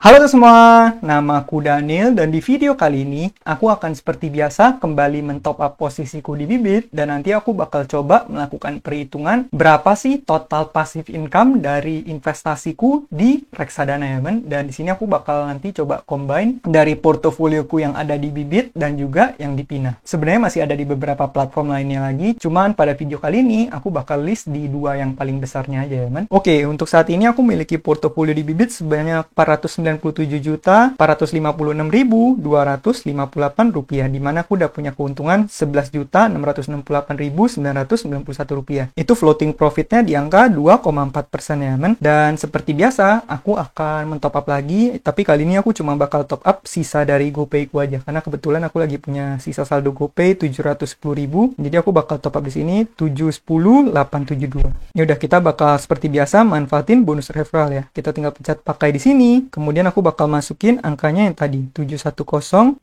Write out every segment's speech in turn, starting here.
Halo semua, nama aku Daniel dan di video kali ini aku akan seperti biasa kembali mentop up posisiku di Bibit dan nanti aku bakal coba melakukan perhitungan berapa sih total passive income dari investasiku di reksadana ya men. Dan di sini aku bakal nanti coba combine dari portofolioku yang ada di Bibit dan juga yang di Pina. Sebenarnya masih ada di beberapa platform lainnya lagi, cuman pada video kali ini aku bakal list di dua yang paling besarnya aja ya men. Oke, untuk saat ini aku memiliki portofolio di Bibit sebanyak 497.456.258 rupiah, di mana aku udah punya keuntungan 11.668.991 rupiah. Itu floating profitnya di angka 2,4% ya men. Dan seperti biasa aku akan mentop up lagi, tapi kali ini aku cuma bakal top up sisa dari GoPay ku aja karena kebetulan aku lagi punya sisa saldo GoPay 710.000. Jadi aku bakal top up di sini 710.872. Ya udah, kita bakal seperti biasa manfaatin bonus referral ya. Kita tinggal pencet pakai di sini. Kemudian aku bakal masukin angkanya yang tadi 710872.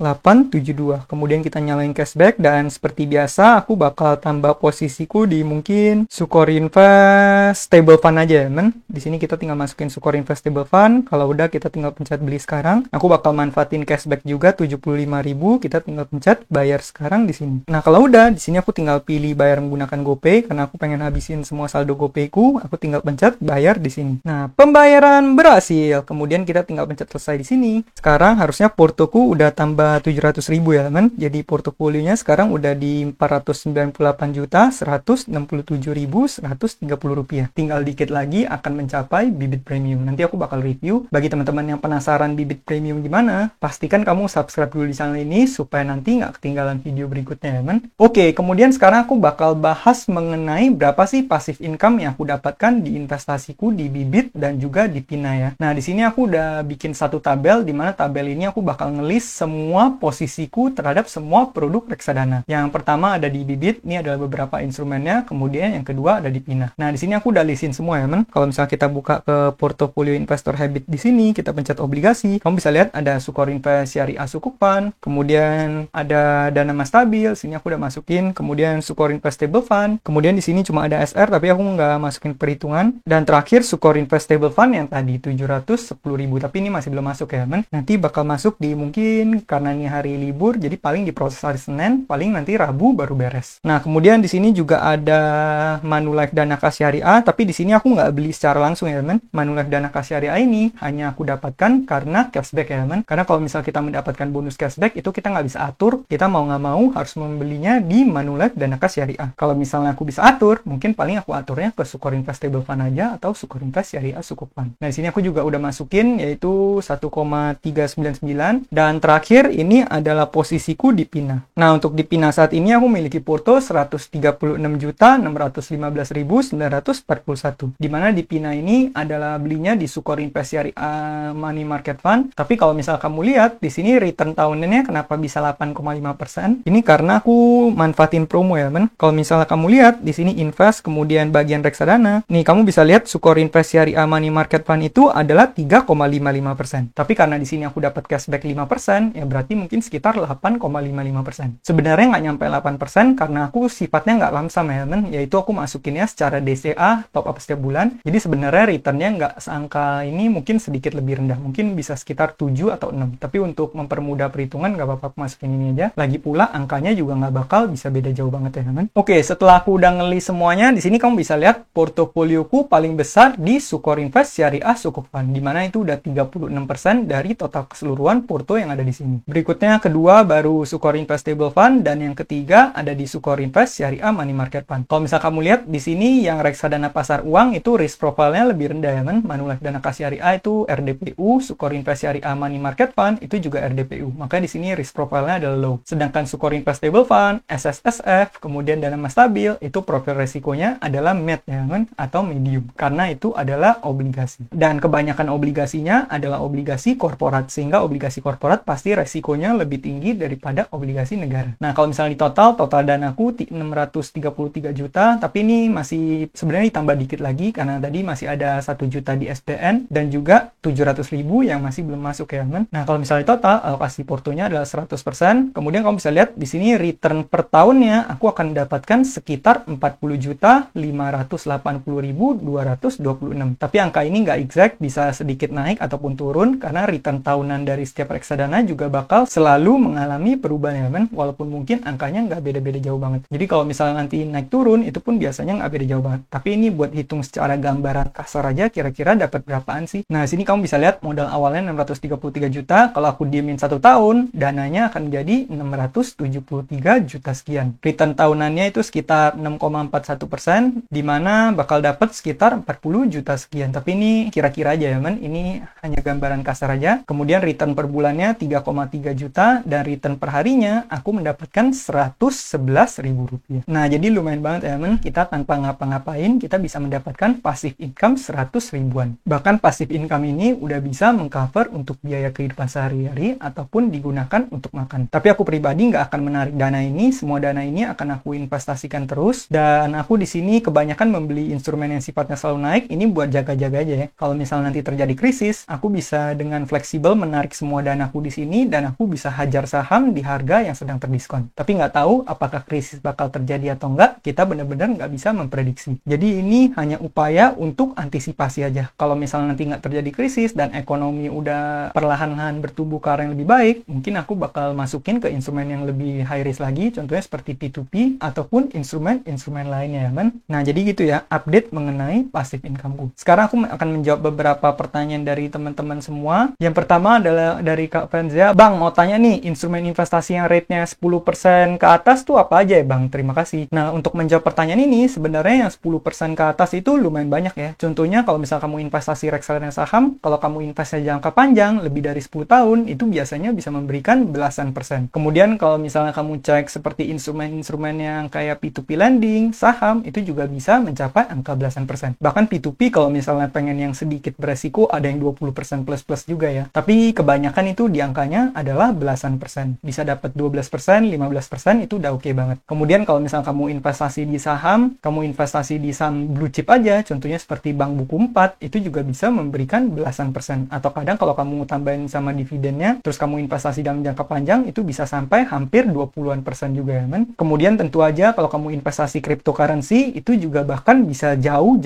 Kemudian kita nyalain cashback dan seperti biasa aku bakal tambah posisiku di mungkin Sukor Invest Stable Fund aja ya men. Di sini kita tinggal masukin Sukor Invest Stable Fund. Kalau udah kita tinggal pencet beli sekarang. Aku bakal manfaatin cashback juga 75.000. Kita tinggal pencet bayar sekarang di sini. Nah, kalau udah di sini aku tinggal pilih bayar menggunakan GoPay karena aku pengen habisin semua saldo GoPay ku. Aku tinggal pencet bayar di sini. Nah, pembayaran berhasil. Kemudian kita tinggal pencet selesai di sini. Sekarang harusnya portoku udah tambah 700.000 ya men. Jadi portofolionya sekarang udah di 498.167.130 rupiah. Tinggal dikit lagi akan mencapai Bibit Premium. Nanti aku bakal review. Bagi teman-teman yang penasaran Bibit Premium gimana, pastikan kamu subscribe dulu di channel ini supaya nanti nggak ketinggalan video berikutnya ya men. Oke, kemudian sekarang aku bakal bahas mengenai berapa sih passive income yang aku dapatkan di investasiku di Bibit dan juga di Pina ya. Nah, di sini aku udah bikin satu tabel, di mana tabel ini aku bakal ngelis semua posisiku terhadap semua produk reksadana. Yang pertama ada di Bibit, ini adalah beberapa instrumennya, kemudian yang kedua ada di Pina. Nah, di sini aku udah listin semua ya men. Kalau misalnya kita buka ke portofolio investor habit di sini, kita pencet obligasi, kamu bisa lihat ada Sukor Invest Syariah Sukuk Fund, kemudian ada Dana Mas Stabil, sini aku udah masukin, kemudian Sukor Invest Stable Fund, kemudian di sini cuma ada SR tapi aku nggak masukin perhitungan, dan terakhir Sukor Invest Stable Fund yang tadi 710.000, tapi ini masih belum masuk ya men. Nanti bakal masuk di mungkin karena ini hari libur, jadi paling diproses hari Senin, paling nanti Rabu baru beres. Nah, kemudian di sini juga ada Manulife Dana Kas Syariah, tapi di sini aku nggak beli secara langsung ya men. Manulife Dana Kas Syariah ini hanya aku dapatkan karena cashback ya men. Karena kalau misal kita mendapatkan bonus cashback itu kita nggak bisa atur, kita mau nggak mau harus membelinya di Manulife Dana Kas Syariah. Kalau misalnya aku bisa atur, mungkin paling aku aturnya ke Sukor Invest Stable Fund aja atau Sukor Invest Syariah Sukuk Fund. Nah, di sini aku juga udah masukin yaitu 1,399, dan terakhir ini adalah posisiku di Pina. Nah, untuk di Pina saat ini aku memiliki porto 136.615.941, dimana di Pina ini adalah belinya di Sukor Invest Syariah Money Market Fund. Tapi kalau misal kamu lihat di sini return tahunannya kenapa bisa 8,5%? Ini karena aku manfaatin promo ya men. Kalau misalnya kamu lihat di sini invest kemudian bagian reksadana, nih kamu bisa lihat Sukor Invest Syariah Money Market Fund itu adalah 3,55%. Tapi karena di sini aku dapat cashback 5%, ya berarti mungkin sekitar 8,55%. Sebenarnya nggak nyampe 8% karena aku sifatnya nggak lamsam ya men, yaitu aku masukinnya secara DCA top up setiap bulan. Jadi sebenarnya returnnya nggak seangka ini, mungkin sedikit lebih rendah, mungkin bisa sekitar 7 atau 6. Tapi untuk mempermudah perhitungan nggak apa-apa aku masukin ini aja. Lagi pula angkanya juga nggak bakal bisa beda jauh banget ya men. Oke, setelah aku udah ngelis semuanya, di sini kamu bisa lihat portofolioku paling besar di Sukor Invest Syariah Sukuk Fund, dimana itu udah 36% dari total keseluruhan porto yang ada di sini. Berikutnya kedua baru Sukor Invest Stable Fund, dan yang ketiga ada di Sukor Invest Syariah Money Market Fund. Kalau misal kamu lihat di sini yang reksadana pasar uang itu risk profile-nya lebih rendah ya men. Manulife Dana Kas Syariah itu RDPU, Sukor Invest Syariah Money Market Fund itu juga RDPU. Makanya di sini risk profile-nya adalah low. Sedangkan Sukor Invest Stable Fund, SSSF, kemudian Dana Mas Stabil itu profil resikonya adalah med ya men, atau medium. Karena itu adalah obligasi. Dan kebanyakan obligasinya adalah obligasi korporat, sehingga obligasi korporat pasti resikonya lebih tinggi daripada obligasi negara. Nah, kalau misalnya di total danaku 633 juta, tapi ini masih sebenarnya ditambah dikit lagi karena tadi masih ada 1 juta di SPN dan juga 700.000 yang masih belum masuk ya men. Nah, kalau misalnya di total alokasi portonya adalah 100%. Kemudian kamu bisa lihat di sini return per tahunnya aku akan mendapatkan sekitar 40.580.226. Tapi angka ini nggak exact, bisa sedikit naik ataupun walaupun turun, karena return tahunan dari setiap reksadana juga bakal selalu mengalami perubahan ya teman, walaupun mungkin angkanya nggak beda-beda jauh banget. Jadi kalau misalnya nanti naik turun, itu pun biasanya nggak beda jauh banget. Tapi ini buat hitung secara gambaran kasar aja, kira-kira dapat berapaan sih? Nah, sini kamu bisa lihat modal awalnya 633 juta, kalau aku diemin 1 tahun, dananya akan menjadi 673 juta sekian. Return tahunannya itu sekitar 6,41%, di mana bakal dapat sekitar 40 juta sekian. Tapi ini kira-kira aja ya men, ini hanya gambaran kasar aja. Kemudian return per bulannya 3,3 juta, dan return per harinya aku mendapatkan 111 ribu rupiah. Nah, jadi lumayan banget ya men, kita tanpa ngapa-ngapain, kita bisa mendapatkan passive income 100 ribuan. Bahkan passive income ini udah bisa mengcover untuk biaya kehidupan sehari-hari, ataupun digunakan untuk makan. Tapi aku pribadi nggak akan menarik dana ini, semua dana ini akan aku investasikan terus, dan aku di sini kebanyakan membeli instrumen yang sifatnya selalu naik, ini buat jaga-jaga aja ya. Kalau misalnya nanti terjadi krisis, aku bisa dengan fleksibel menarik semua danaku di sini, dan aku bisa hajar saham di harga yang sedang terdiskon. Tapi nggak tahu apakah krisis bakal terjadi atau nggak, kita benar-benar nggak bisa memprediksi. Jadi ini hanya upaya untuk antisipasi aja. Kalau misalnya nanti nggak terjadi krisis dan ekonomi udah perlahan-lahan bertumbuh ke arah yang lebih baik, mungkin aku bakal masukin ke instrumen yang lebih high risk lagi, contohnya seperti P2P ataupun instrumen-instrumen lainnya ya men. Nah, jadi gitu ya update mengenai passive incomeku. Sekarang aku akan menjawab beberapa pertanyaan dari teman-teman semua. Yang pertama adalah dari Kak Fenzia. Bang, mau tanya nih, instrumen investasi yang rate-nya 10% ke atas tuh apa aja ya Bang? Terima kasih. Nah, untuk menjawab pertanyaan ini, sebenarnya yang 10% ke atas itu lumayan banyak ya. Contohnya kalau misal kamu investasi reksadana saham, kalau kamu investasi jangka panjang, lebih dari 10 tahun, itu biasanya bisa memberikan belasan persen. Kemudian kalau misalnya kamu cek seperti instrumen-instrumen yang kayak P2P lending, saham, itu juga bisa mencapai angka belasan persen. Bahkan P2P kalau misalnya pengen yang sedikit beresiko, ada yang 20% plus-plus juga ya. Tapi kebanyakan itu di angkanya adalah belasan persen. Bisa dapat 12%, 15% itu udah oke banget. Kemudian kalau misalnya kamu investasi di saham, kamu investasi di saham blue chip aja, contohnya seperti Bank Buku 4, itu juga bisa memberikan belasan persen. Atau kadang kalau kamu tambahin sama dividennya, terus kamu investasi dalam jangka panjang, itu bisa sampai hampir 20-an persen juga ya men. Kemudian tentu aja kalau kamu investasi cryptocurrency, itu juga bahkan bisa jauh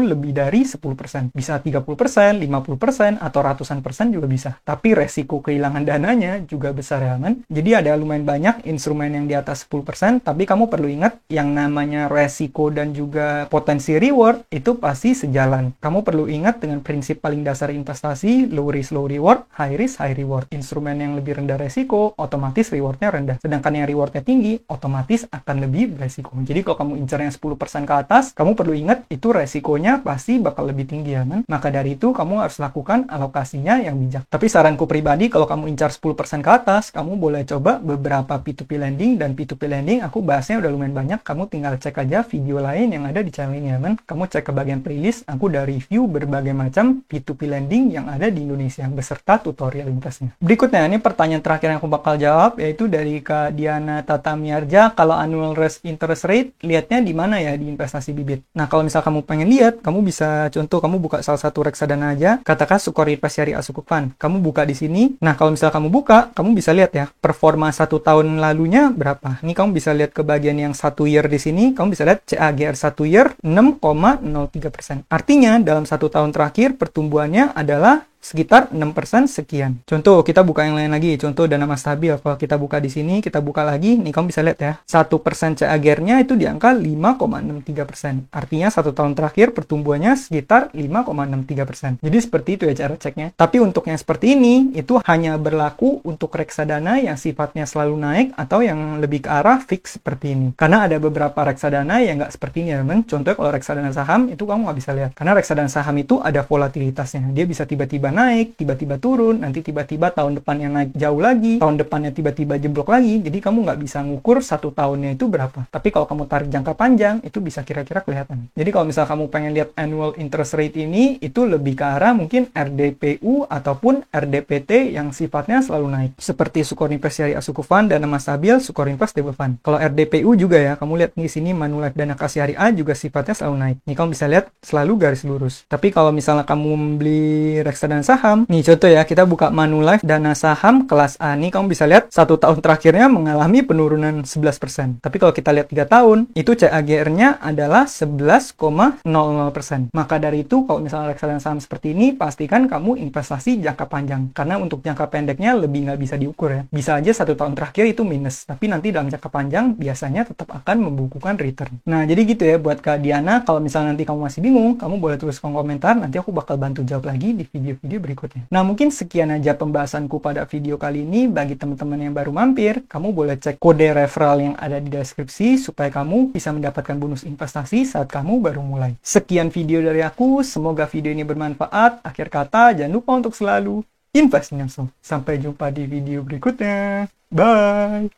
lebih dari 10%. Bisa 30%, 50%, atau ratusan persen juga bisa. Tapi resiko kehilangan dananya juga besar ya men. Jadi ada lumayan banyak instrumen yang di atas 10%, tapi kamu perlu ingat yang namanya resiko dan juga potensi reward itu pasti sejalan. Kamu perlu ingat dengan prinsip paling dasar investasi, low risk low reward, high risk high reward. Instrumen yang lebih rendah resiko, otomatis rewardnya rendah. Sedangkan yang rewardnya tinggi, otomatis akan lebih beresiko. Jadi kalau kamu incar yang 10% ke atas, kamu perlu ingat itu resikonya pasti bakal lebih tinggi ya men. Maka dari itu kamu harus lakukan alokasinya yang bijak. Tapi saranku pribadi, kalau kamu incar 10% ke atas, kamu boleh coba beberapa P2P lending, dan P2P lending aku bahasnya udah lumayan banyak. Kamu tinggal cek aja video lain yang ada di channel ini ya men. Kamu cek ke bagian playlist, aku udah review berbagai macam P2P lending yang ada di Indonesia beserta tutorial investnya. Berikutnya, ini pertanyaan terakhir yang aku bakal jawab, yaitu dari Kak Diana Tatamiarja. Kalau annual interest rate, lihatnya di mana ya di investasi bibit? Nah, kalau misal kamu pengen lihat, kamu bisa contoh, kamu buka salah satu reksadana aja, katakan Sukor Invest Syariah Sukuk Fund. Kamu buka di sini. Nah, kalau misal kamu buka, kamu bisa lihat ya, performa 1 tahun lalunya berapa. Ini kamu bisa lihat ke bagian yang 1 year di sini, kamu bisa lihat CAGR 1 year 6,03%. Artinya, dalam 1 tahun terakhir, pertumbuhannya adalah sekitar 6% sekian. Contoh, kita buka yang lain lagi. Contoh dana mas stabil. Kalau kita buka di sini, kita buka lagi, nih kamu bisa lihat ya. 1% CAGR-nya itu di angka 5,63%. Artinya 1 tahun terakhir pertumbuhannya sekitar 5,63%. Jadi seperti itu ya cara ceknya. Tapi untuk yang seperti ini, itu hanya berlaku untuk reksadana yang sifatnya selalu naik atau yang lebih ke arah fix seperti ini. Karena ada beberapa reksadana yang nggak seperti ini ya, men. Contohnya kalau reksadana saham, itu kamu nggak bisa lihat. Karena reksadana saham itu ada volatilitasnya. Dia bisa tiba-tiba naik, tiba-tiba turun, nanti tiba-tiba tahun depannya naik jauh lagi, tahun depannya tiba-tiba jeblok lagi. Jadi kamu nggak bisa ngukur 1 tahunnya itu berapa. Tapi kalau kamu tarik jangka panjang, itu bisa kira-kira kelihatan. Jadi kalau misal kamu pengen lihat annual interest rate ini, itu lebih ke arah mungkin RDPU ataupun RDPT yang sifatnya selalu naik. Seperti Sukor Invest Syariah Sukuk Fund, Dana Mas Stabil, Sukor Invest Stable Fund. Kalau RDPU juga ya, kamu lihat di sini Manulife Dana Kas Syariah juga sifatnya selalu naik. Nih kamu bisa lihat selalu garis lurus. Tapi kalau misalnya kamu membeli reksadana dana saham. Nih contoh ya, kita buka Manulife dana saham kelas A. Nih kamu bisa lihat 1 tahun terakhirnya mengalami penurunan 11%. Tapi kalau kita lihat 3 tahun, itu CAGR-nya adalah 11,00%. Maka dari itu, kalau misalnya reksadana saham seperti ini, pastikan kamu investasi jangka panjang. Karena untuk jangka pendeknya lebih nggak bisa diukur ya. Bisa aja 1 tahun terakhir itu minus, tapi nanti dalam jangka panjang biasanya tetap akan membukukan return. Nah, jadi gitu ya buat Kak Diana. Kalau misalnya nanti kamu masih bingung, kamu boleh tulis kolom komentar, nanti aku bakal bantu jawab lagi di video-video berikutnya. Nah, mungkin sekian aja pembahasanku pada video kali ini. Bagi teman-teman yang baru mampir, kamu boleh cek kode referral yang ada di deskripsi supaya kamu bisa mendapatkan bonus investasi saat kamu baru mulai. Sekian video dari aku, semoga video ini bermanfaat. Akhir kata, jangan lupa untuk selalu invest in yourself. Sampai jumpa di video berikutnya. Bye!